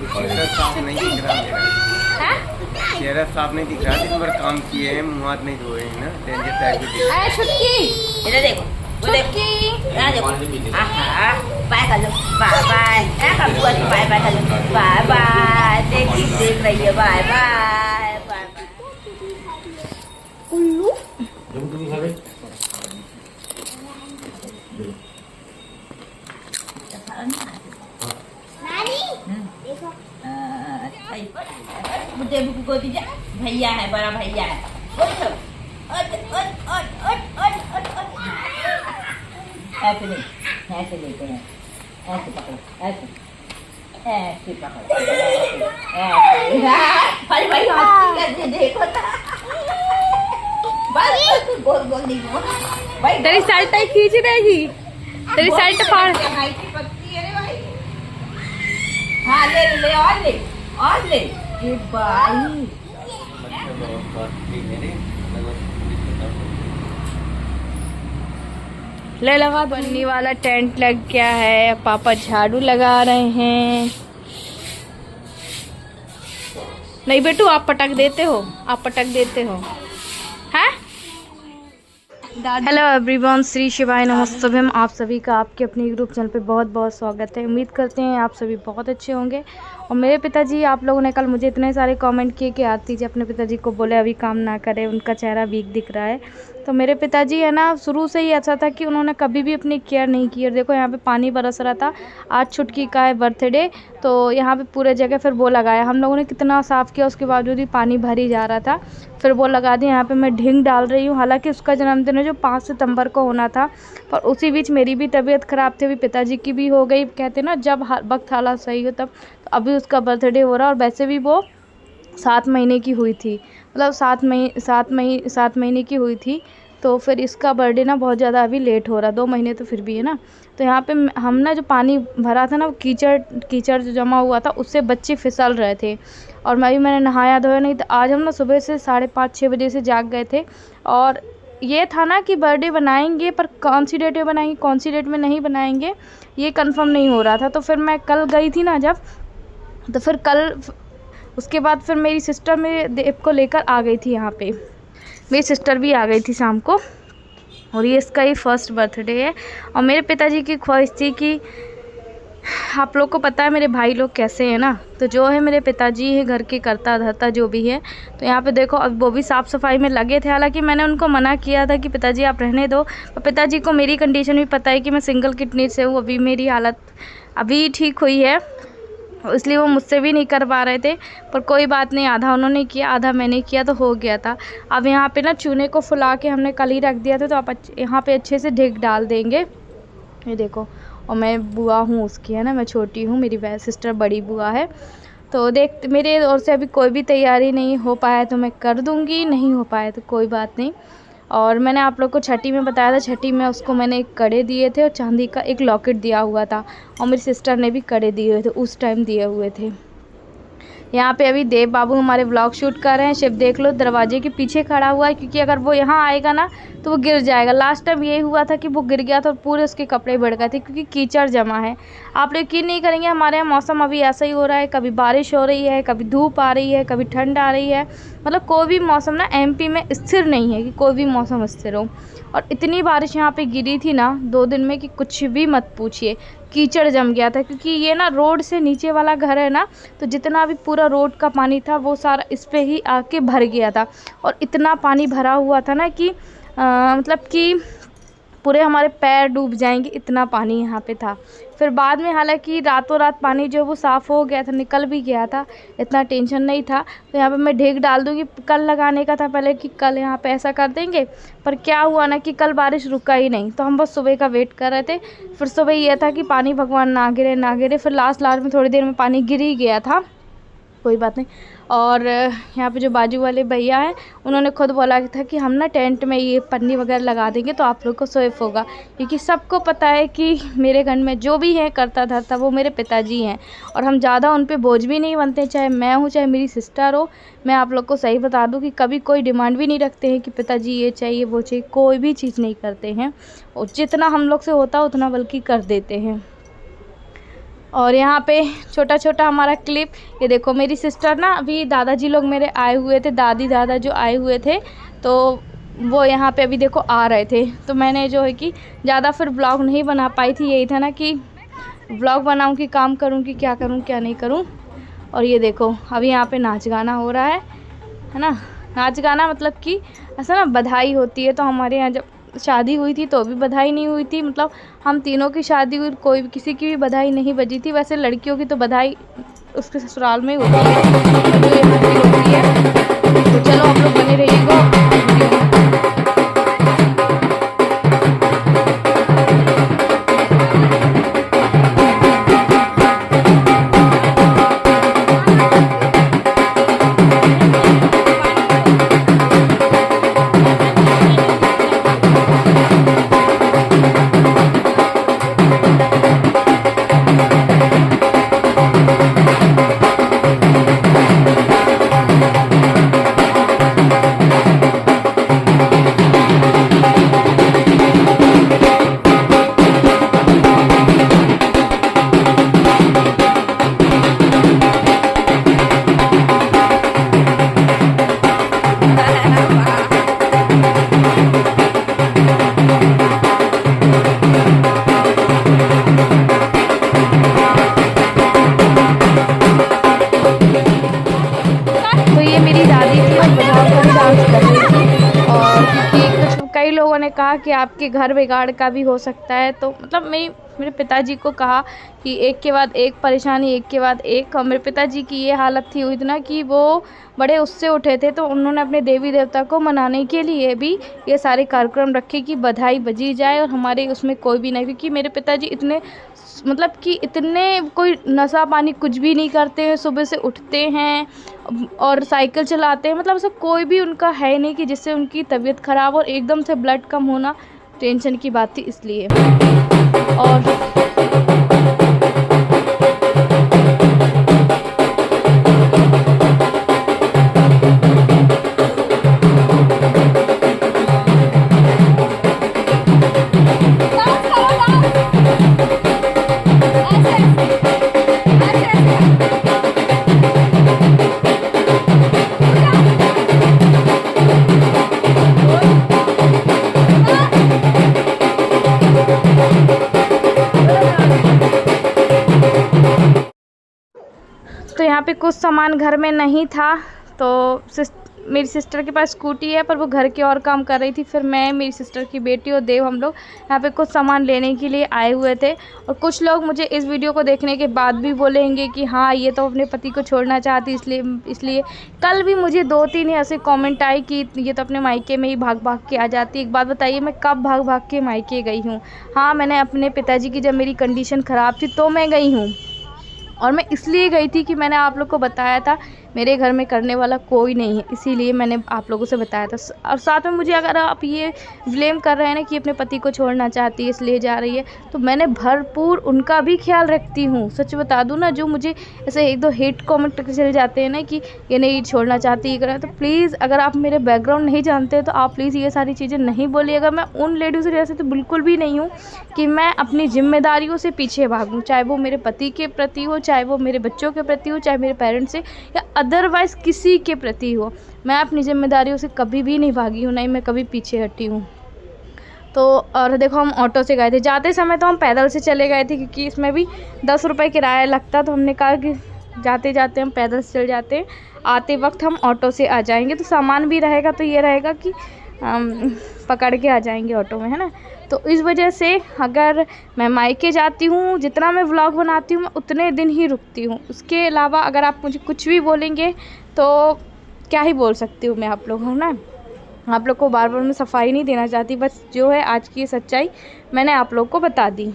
चेहरा साफ नहीं दिख रहा मेरा। चेहरा साफ नहीं दिख रहा। दिन भर काम किए हैं, मुँह हाथ नहीं धोए हैं ना, डेंजर टाइप की। छुटकी इधर देखो, छुटकी यहाँ देखो। आहा बाय कर लो, बाय बाय। बाय बाय कर लो, बाय बाय। देख रही है, बाय बाय बाय बाय। उल्लू बुड्ढे को दीजिए, भैया है, बड़ा भैया है। ऐसे लेते हैं, ऐसे पकड़ो, ऐसे पकड़ो, अरे भाई हाथ देखो ना, बस गोल गोल नहीं भाई। तेरी शर्ट खींच देगी, तेरी शर्ट फाड़। हाँ ले और ले ये भाई। ले लगा बनने वाला टेंट लग गया है। पापा झाड़ू लगा रहे हैं। नहीं बेटू, आप पटक देते हो, आप पटक देते हो। हैं? हेलो एवरीवन, श्री शिवाय नमस्तुभ्यम। आप सभी का आपके अपने यूट्यूब चैनल पे बहुत बहुत स्वागत है। उम्मीद करते हैं आप सभी बहुत अच्छे होंगे। और मेरे पिताजी, आप लोगों ने कल मुझे इतने सारे कमेंट किए कि आरती जी अपने पिताजी को बोले अभी काम ना करें, उनका चेहरा वीक दिख रहा है। तो मेरे पिताजी है ना, शुरू से ही ऐसा था कि उन्होंने कभी भी अपनी केयर नहीं की। और देखो यहाँ पे पानी बरस रहा था। आज छुटकी का है बर्थडे, तो यहाँ पे पूरे जगह फिर वो लगाया। हम लोगों ने कितना साफ़ किया, उसके बावजूद भी पानी भर ही जा रहा था। फिर वो लगा दिया। यहाँ पे मैं ढिंग डाल रही हूँ। हालांकि उसका जन्मदिन है जो 5 सितंबर को होना था, पर उसी बीच मेरी भी तबीयत ख़राब थी, अभी पिताजी की भी हो गई। कहते ना जब वक्त हालात सही हो तब। तो अभी उसका बर्थडे हो रहा है। और वैसे भी वो 7 महीने की हुई थी, मतलब 7 महीने की हुई थी। तो फिर इसका बर्थडे ना बहुत ज़्यादा अभी लेट हो रहा, 2 महीने तो फिर भी है ना। तो यहाँ पे हम ना जो पानी भरा था ना, कीचड़ जो जमा हुआ था, उससे बच्चे फिसल रहे थे। और मैंने नहाया धोया नहीं। तो आज हम ना सुबह से 5:30-6 बजे से जाग गए थे। और ये था ना कि बर्थडे बनाएंगे, पर कौन सी डेट में बनाएंगे, कौन सी डेट में नहीं बनाएंगे, ये कंफर्म नहीं हो रहा था। तो फिर मैं कल गई थी ना जब, तो फिर कल उसके बाद फिर मेरी सिस्टर मेरे देव को लेकर आ गई थी। यहाँ पे मेरी सिस्टर भी आ गई थी शाम को। और ये इसका ही फर्स्ट बर्थडे है। और मेरे पिताजी की ख्वाहिश थी कि आप लोग को पता है मेरे भाई लोग कैसे हैं ना, तो जो है मेरे पिताजी है घर के करता धरता जो भी है। तो यहाँ पे देखो, अब वो भी साफ़ सफाई में लगे थे। हालांकि मैंने उनको मना किया था कि पिताजी आप रहने दो, पर पिताजी को मेरी कंडीशन भी पता है कि मैं सिंगल किडनी से हूँ। अभी मेरी हालत अभी ठीक हुई है, इसलिए वो मुझसे भी नहीं कर पा रहे थे। पर कोई बात नहीं, आधा उन्होंने किया, आधा मैंने किया, तो हो गया था। अब यहाँ पे ना चूने को फुला के हमने कल ही रख दिया था। तो आप यहाँ पे अच्छे से ढक डाल देंगे। ये देखो, और मैं बुआ हूँ उसकी, है ना, मैं छोटी हूँ, मेरी सिस्टर बड़ी बुआ है। तो देख, मेरे ओर से अभी कोई भी तैयारी नहीं हो पाया तो मैं कर दूँगी, नहीं हो पाया तो कोई बात नहीं। और मैंने आप लोग को छठी में बताया था, छठी में उसको मैंने एक कड़े दिए थे और चांदी का एक लॉकेट दिया हुआ था। और मेरी सिस्टर ने भी कड़े दिए हुए थे, उस टाइम दिए हुए थे। यहाँ पे अभी देव बाबू हमारे व्लॉग शूट कर रहे हैं। शिव देख लो दरवाजे के पीछे खड़ा हुआ है, क्योंकि अगर वो यहाँ आएगा ना तो वो गिर जाएगा। लास्ट टाइम यही हुआ था कि वो गिर गया था और पूरे उसके कपड़े बढ़ गए थे, क्योंकि कीचड़ जमा है। आप लोग यकीन नहीं करेंगे, हमारे यहाँ मौसम अभी ऐसा ही हो रहा है, कभी बारिश हो रही है, कभी धूप आ रही है, कभी ठंड आ रही है। मतलब कोई भी मौसम ना एमपी में स्थिर नहीं है कि कोई भी मौसम स्थिर हो। और इतनी बारिश यहाँ पे गिरी थी ना 2 दिन में कि कुछ भी मत पूछिए। कीचड़ जम गया था, क्योंकि ये ना रोड से नीचे वाला घर है ना, तो जितना भी पूरा रोड का पानी था वो सारा इस पे ही आके भर गया था। और इतना पानी भरा हुआ था ना कि मतलब कि पूरे हमारे पैर डूब जाएंगे, इतना पानी यहाँ पे था। फिर बाद में हालांकि रातों रात पानी जो वो साफ़ हो गया था, निकल भी गया था, इतना टेंशन नहीं था। तो यहाँ पे मैं ढेक डाल दूँगी। कल लगाने का था पहले कि कल यहाँ पे ऐसा कर देंगे, पर क्या हुआ ना कि कल बारिश रुका ही नहीं। तो हम बस सुबह का वेट कर रहे थे। फिर सुबह ये था कि पानी भगवान ना गिरे ना गिरे। फिर लास्ट में थोड़ी देर में पानी गिर ही गया था, कोई बात नहीं। और यहाँ पे जो बाजू वाले भैया हैं, उन्होंने खुद बोला था कि हम ना टेंट में ये पन्नी वगैरह लगा देंगे तो आप लोग को सेफ होगा, क्योंकि सबको पता है कि मेरे घर में जो भी है करता धरता वो मेरे पिताजी हैं। और हम ज़्यादा उन पे बोझ भी नहीं बनते, चाहे मैं हूँ चाहे मेरी सिस्टर हो। मैं आप लोग को सही बता दूँ कि कभी कोई डिमांड भी नहीं रखते हैं कि पिताजी ये चाहिए वो चाहिए, कोई भी चीज़ नहीं करते हैं। और जितना हम लोग से होता है उतना बल्कि कर देते हैं। और यहाँ पे छोटा छोटा हमारा क्लिप, ये देखो मेरी सिस्टर ना, अभी दादाजी लोग मेरे आए हुए थे, दादी दादा जो आए हुए थे, तो वो यहाँ पे अभी देखो आ रहे थे। तो मैंने जो है कि ज़्यादा फिर ब्लॉग नहीं बना पाई थी, यही था ना कि ब्लॉग बनाऊँ कि काम करूँ कि क्या करूँ क्या नहीं करूँ। और ये देखो अभी यहाँ पे नाच गाना हो रहा है ना। नाच गाना मतलब कि ऐसा ना बधाई होती है, तो हमारे यहाँ जब शादी हुई थी तो भी बधाई नहीं हुई थी, मतलब हम तीनों की शादी हुई, कोई किसी की भी बधाई नहीं बजी थी। वैसे लड़कियों की तो बधाई उसके ससुराल में ही होती है, जो यहाँ की होती है। तो चलो आप लोग बने रहिएगा। कई लोगों ने कहा कि आपके घर बिगाड़ का भी हो सकता है, तो मतलब मेरे पिताजी को कहा कि एक के बाद एक परेशानी, एक के बाद एक। और मेरे पिताजी की ये हालत थी हुई थी ना कि वो बड़े उससे उठे थे, तो उन्होंने अपने देवी देवता को मनाने के लिए भी ये सारे कार्यक्रम रखे कि बधाई बजी जाए और हमारे उसमें कोई भी नहीं। क्योंकि मेरे पिताजी इतने मतलब कि इतने कोई नशा पानी कुछ भी नहीं करते हैं, सुबह से उठते हैं और साइकिल चलाते हैं, मतलब ऐसा कोई भी उनका है नहीं कि जिससे उनकी तबीयत ख़राब और एकदम से ब्लड कम होना टेंशन की बात थी इसलिए। और तो यहाँ पे कुछ सामान घर में नहीं था, तो मेरी सिस्टर के पास स्कूटी है पर वो घर के और काम कर रही थी। फिर मैं, मेरी सिस्टर की बेटी और देव, हम लोग यहाँ पे कुछ सामान लेने के लिए आए हुए थे। और कुछ लोग मुझे इस वीडियो को देखने के बाद भी बोलेंगे कि हाँ ये तो अपने पति को छोड़ना चाहती, इसलिए कल भी मुझे 2-3 ऐसे कमेंट आए कि ये तो अपने मायके में ही भाग भाग के आ जाती। एक बात बताइए, मैं कब भाग भाग के मायके गई हूँ? हाँ, मैंने अपने पिताजी की जब मेरी कंडीशन ख़राब थी तो मैं गई हूँ, और मैं इसलिए गई थी कि मैंने आप लोग को बताया था मेरे घर में करने वाला कोई नहीं है, इसीलिए मैंने आप लोगों से बताया था। और साथ में मुझे अगर आप ये ब्लेम कर रहे हैं ना कि अपने पति को छोड़ना चाहती है इसलिए जा रही है, तो मैंने भरपूर उनका भी ख्याल रखती हूँ। सच बता दूँ ना, जो मुझे ऐसे 1-2 हेट कमेंट चले जाते हैं ना कि ये नहीं छोड़ना चाहती, ये करें, तो प्लीज़ अगर आप मेरे बैकग्राउंड नहीं जानते तो आप प्लीज़ ये सारी चीज़ें नहीं बोलिएगा। मैं उन लेडीज़ जैसे तो बिल्कुल भी नहीं हूँ कि मैं अपनी जिम्मेदारियों से पीछे भागूँ, चाहे वो मेरे पति के प्रति हो, चाहे वो मेरे बच्चों के प्रति हो, चाहे मेरे पेरेंट्स से या अदरवाइज़ किसी के प्रति हो। मैं अपनी जिम्मेदारियों से कभी भी नहीं भागी हूँ, नहीं मैं कभी पीछे हटी हूँ। तो और देखो, हम ऑटो से गए थे, जाते समय तो हम पैदल से चले गए थे क्योंकि इसमें भी 10 रुपये किराया लगता, तो हमने कहा कि जाते जाते हम पैदल से चल जाते हैं, आते वक्त हम ऑटो से आ जाएंगे, तो सामान भी रहेगा, तो ये रहेगा कि पकड़ के आ जाएंगे ऑटो में, है ना। तो इस वजह से अगर मैं मायके जाती हूँ, जितना मैं व्लॉग बनाती हूँ मैं उतने दिन ही रुकती हूँ। उसके अलावा अगर आप मुझे कुछ भी बोलेंगे तो क्या ही बोल सकती हूँ मैं आप लोग, हूँ ना। आप लोग को बार बार मैं सफाई नहीं देना चाहती, बस जो है आज की सच्चाई मैंने आप लोग को बता दी।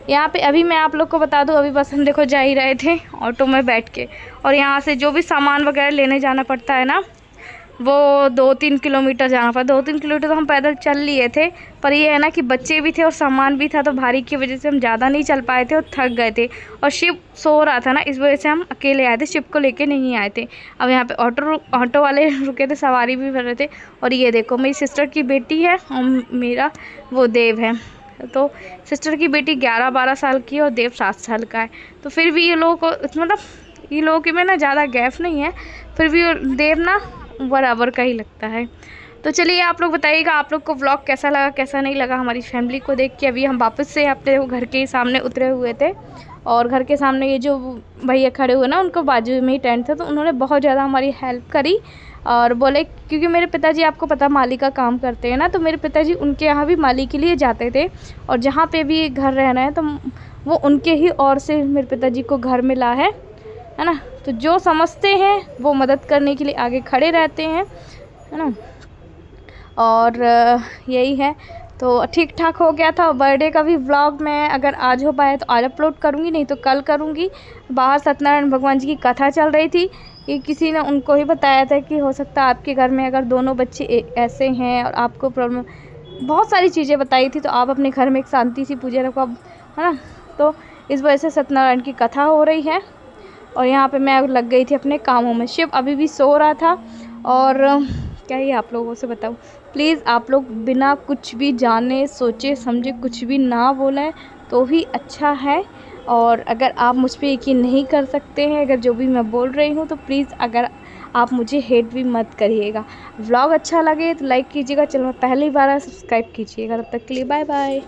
यहाँ पे अभी मैं आप लोग को बता दूँ, अभी बस हम देखो जा ही रहे थे ऑटो में बैठ के, और यहाँ से जो भी सामान वगैरह लेने जाना पड़ता है ना, वो 2-3 किलोमीटर जाना पड़ा। 2-3 किलोमीटर तो हम पैदल चल लिए थे, पर ये है ना कि बच्चे भी थे और सामान भी था, तो भारी की वजह से हम ज़्यादा नहीं चल पाए थे और थक गए थे। और शिव सो रहा था ना, इस वजह से हम अकेले आए थे, शिव को लेके नहीं आए थे। अब यहाँ पे ऑटो वाले रुके थे, सवारी भी कर रहे थे। और ये देखो मेरी सिस्टर की बेटी है और मेरा वो देव है, तो सिस्टर की बेटी 11-12 साल की है और देव 7 साल का है। तो फिर भी ये लोगों को मतलब ये लोगों के में ना ज़्यादा गैप नहीं है, फिर भी देव ना बराबर का ही लगता है। तो चलिए आप लोग बताइएगा आप लोग को व्लॉग कैसा लगा कैसा नहीं लगा हमारी फैमिली को देख के। अभी हम वापस से अपने घर के सामने उतरे हुए थे और घर के सामने ये जो भैया खड़े हुए ना उनको बाजू में ही टेंट था, तो उन्होंने बहुत ज़्यादा हमारी हेल्प करी और बोले क्योंकि मेरे पिताजी आपको पता माली का काम करते हैं ना, तो मेरे पिताजी उनके यहाँ भी माली के लिए जाते थे और जहाँ पे भी घर रहना है तो वो उनके ही ओर से मेरे पिताजी को घर मिला है ना। तो जो समझते हैं वो मदद करने के लिए आगे खड़े रहते हैं, है ना। और यही है, तो ठीक ठाक हो गया था। बर्थडे का भी व्लॉग मैं अगर आज हो पाए तो आज अपलोड करूँगी, नहीं तो कल करूँगी। बाहर सत्यनारायण भगवान जी की कथा चल रही थी, ये किसी ने उनको ही बताया था कि हो सकता है आपके घर में अगर दोनों बच्चे ऐसे हैं और आपको प्रॉब्लम, बहुत सारी चीज़ें बताई थी, तो आप अपने घर में एक शांति सी पूजा रखो, है ना। तो इस वजह से सत्यनारायण की कथा हो रही है और यहाँ पे मैं लग गई थी अपने कामों में। शिव अभी भी सो रहा था और क्या ही आप लोगों से बताऊँ। प्लीज़ आप लोग बिना कुछ भी जाने सोचे समझे कुछ भी ना बोलें तो ही अच्छा है। और अगर आप मुझ पे यकीन नहीं कर सकते हैं अगर जो भी मैं बोल रही हूँ, तो प्लीज़ अगर आप मुझे हेट भी मत करिएगा। व्लॉग अच्छा लगे तो लाइक कीजिएगा, चलो पहली बार सब्सक्राइब कीजिएगा। तब तक के लिए बाय बाय।